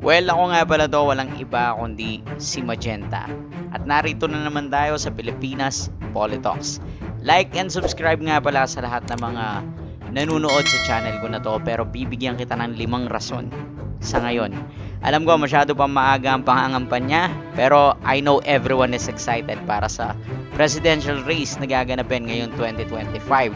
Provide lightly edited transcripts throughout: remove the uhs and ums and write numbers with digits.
Well, ako nga pala to, walang iba kundi si Magenta. At narito na naman tayo sa Pilipinas Politox. Like and subscribe nga pala sa lahat ng mga nanonood sa channel ko na to, pero bibigyan kita ng 5 rason sa ngayon. Alam ko masyado pa maaga ang pangangampanya, pero I know everyone is excited para sa presidential race na gaganapin ngayon 2025.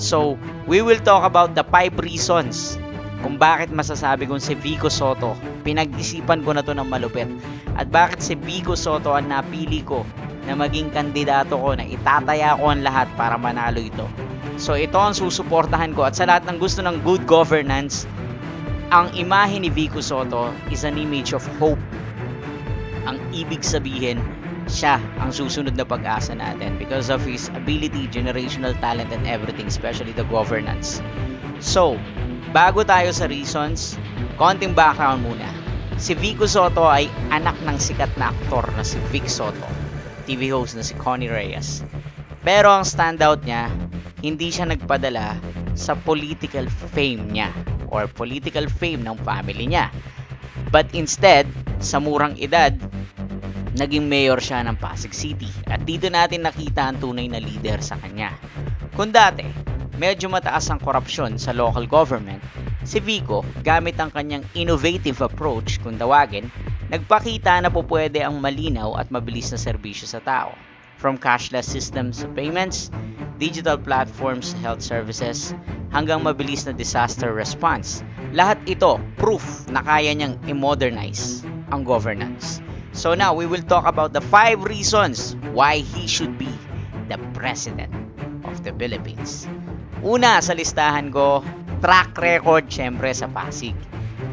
So, we will talk about the 5 reasons kung bakit masasabi kong si Vico Sotto, pinag-isipan ko na to ng malupit, at bakit si Vico Sotto ang napili ko na maging kandidato ko, na itataya ko ang lahat para manalo ito. So ito ang susuportahan ko, at sa lahat ng gusto ng good governance, ang imahe ni Vico Sotto is an image of hope. Ang ibig sabihin, siya ang susunod na pag-asa natin because of his ability, generational talent, and everything, especially the governance. So, bago tayo sa reasons, konting background muna. Si Vico Sotto ay anak ng sikat na aktor na si Vic Sotto, TV host na si Connie Reyes. Pero ang standout niya, hindi siya nagpadala sa political fame niya or political fame ng family niya. But instead, sa murang edad, naging mayor siya ng Pasig City. At dito natin nakita ang tunay na leader sa kanya. Kung dati, medyo mataas ang korupsyon sa local government, si Vico, gamit ang kanyang innovative approach kung tawagin, nagpakita na po pwede ang malinaw at mabilis na serbisyo sa tao. From cashless systems sa payments, digital platforms sa health services, hanggang mabilis na disaster response. Lahat ito, proof na kaya niyang i-modernize ang governance. So now, we will talk about the 5 reasons why he should be the President of the Philippines. Una sa listahan ko, track record syempre sa Pasig.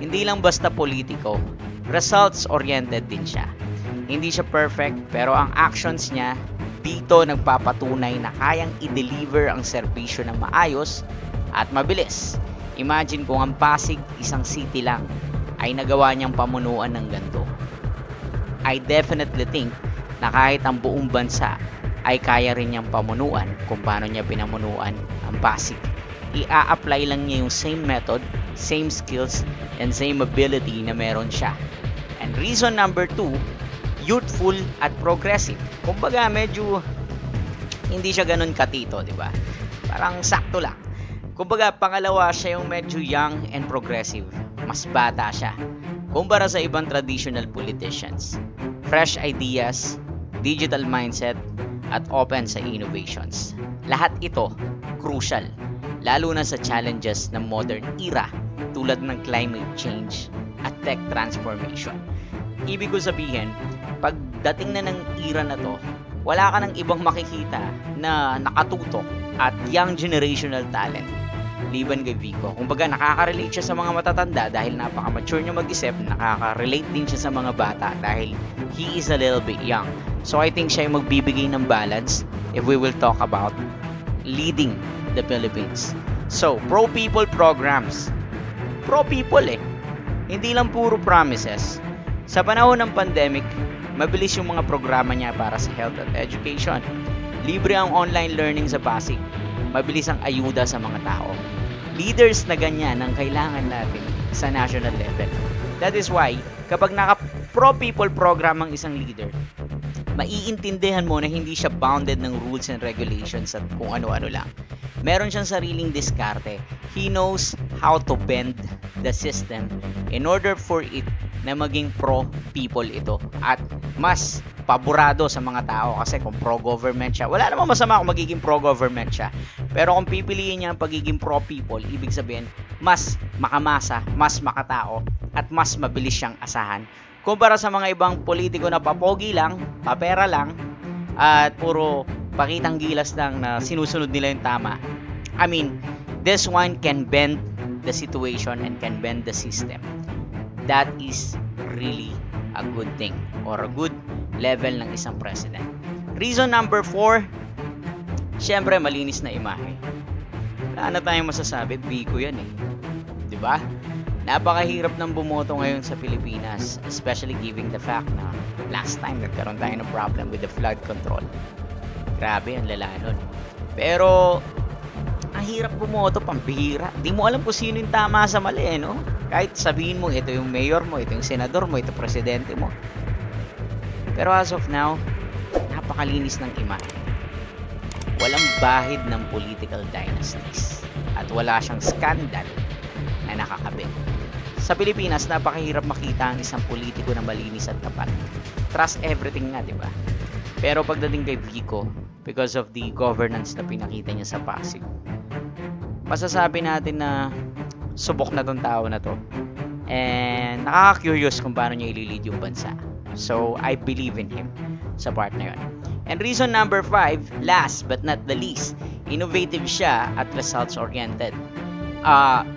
Hindi lang basta politiko, results-oriented din siya. Hindi siya perfect, pero ang actions niya dito nagpapatunay na kayang i-deliver ang serbisyo ng maayos at mabilis. Imagine kung ang Pasig, isang city lang, ay nagawa niyang pamunuan ng ganito. I definitely think na kahit ang buong bansa ay kaya rin niyang pamunuan kung paano niya pinamunuan ang Pasig. I-a-apply lang niya yung same method, same skills, and same ability na meron siya. And reason number 2, youthful at progressive. Kumbaga medyo hindi siya ganun katito, di ba? Parang sakto lang. Kumbaga pangalawa, siya yung medyo young and progressive. Mas bata siya kumpara sa ibang traditional politicians. Fresh ideas, digital mindset, at open sa innovations. Lahat ito crucial, lalo na sa challenges ng modern era tulad ng climate change at tech transformation. Ibig ko sabihin, pagdating na ng era na to, wala ka ng ibang makikita na nakatutok at young generational talent liban kay Vico. Kumbaga nakaka-relate siya sa mga matatanda dahil napaka-mature niya mag-isip, nakaka-relate din siya sa mga bata dahil he is a little bit young. So I think siya yung magbibigay ng balance if we will talk about leading the Philippines. So, pro-people programs. Pro-people hindi lang puro promises. Sa panahon ng pandemic, mabilis yung mga programa niya para sa health at education. Libre ang online learning sa Pasig. Mabilis ang ayuda sa mga tao. Leaders na ganyan ang kailangan natin sa national level. That is why, kapag naka-pro-people program ang isang leader, maiintindihan mo na hindi siya bounded ng rules and regulations at kung ano-ano lang. Meron siyang sariling diskarte. He knows how to bend the system in order for it na maging pro-people ito at mas paborado sa mga tao. Kasi kung pro-government siya, wala namang masama kung magiging pro-government siya, pero kung pipiliin niya ang pagiging pro-people, ibig sabihin mas makamasa, mas makatao, at mas mabilis siyang asahan kumpara sa mga ibang politiko na papogi lang, papera lang, at puro pakitang gilas lang na sinusunod nila yung tama. I mean, this one can bend the situation and can bend the system. That is really a good thing or a good level ng isang president. Reason number 4, syempre malinis na imahe. Wala na tayong masasabi, Vico yan diba? Napakahirap ng bumoto ngayon sa Pilipinas, especially given the fact na last time nagkaroon tayo ng problem with the flood control. Grabe, ang lala nun. Pero ang hirap bumoto, pambihira. Di mo alam kung sino yung tama sa mali, no? Kahit sabihin mo, ito yung mayor mo, ito yung senador mo, ito presidente mo. Pero as of now, napakalinis ng imahe. Walang bahid ng political dynasties. At wala siyang skandal na nakakabit. Sa Pilipinas, napakahirap makita ang isang politiko na malinis at tapat. Trust everything nga, di ba? Pero pagdating kay Vico, because of the governance na pinakita niya sa Pasig, masasabi natin na subok na tong tao na to. And nakaka-curious kung paano niya ililid yung bansa. So, I believe in him sa part na yun. And reason number 5, last but not the least, innovative siya at results-oriented.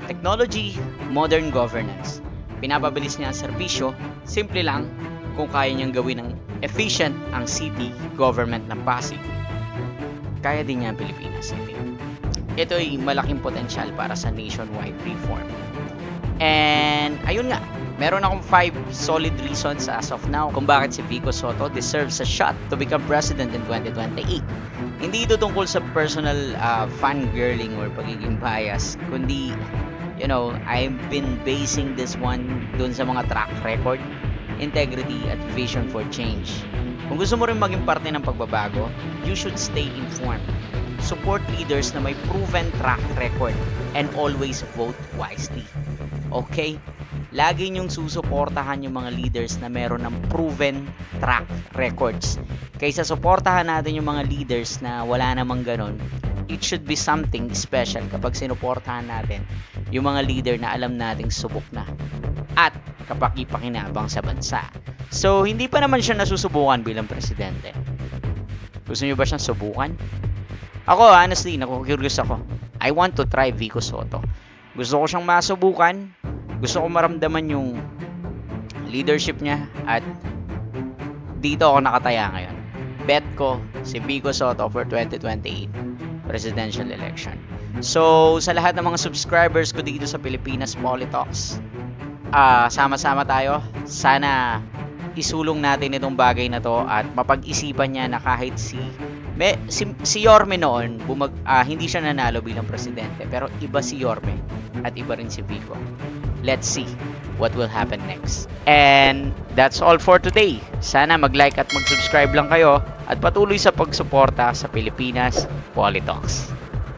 Technology, modern governance. Pinapabilis niya ang serbisyo, simple lang kung kaya niyang gawin ng efficient ang city government ng Pasig. Kaya din niya ang Pilipinas City. Ito ay malaking potensyal para sa nationwide reform. And ayun nga, meron akong 5 solid reasons as of now kung bakit si Vico Sotto deserves a shot to become president in 2028. Hindi ito tungkol sa personal fangirling or pagiging bias, kundi, you know, I've been basing this one dun sa mga track record, integrity at vision for change. Kung gusto mo rin maging parte ng pagbabago, you should stay informed. Support leaders na may proven track record and always vote wisely. Okay? Lagi niyong susuportahan yung mga leaders na meron ng proven track records. Kaysa suportahan natin yung mga leaders na wala namang ganun, it should be something special kapag sinuportahan natin yung mga leader na alam nating subok na at kapaki-pakinabang sa bansa. So, hindi pa naman siya nasusubukan bilang presidente. Gusto niyo ba siyang subukan? Ako, honestly, naku-curious ako. I want to try Vico Sotto. Gusto ko siyang masubukan. Gusto ko maramdaman yung leadership niya. At dito ako nakataya ngayon. Bet ko si Vico Sotto for 2028 presidential election. So, sa lahat ng mga subscribers ko dito sa Pilipinas Politox, sama-sama tayo. Sana isulong natin itong bagay na to at mapag-isipan niya na kahit si Yorme noon, hindi siya nanalo bilang presidente, pero iba si Yorme at iba rin si Vico. Let's see what will happen next. And that's all for today. Sana mag-like at mag-subscribe lang kayo at patuloy sa pagsuporta sa Pilipinas Politox.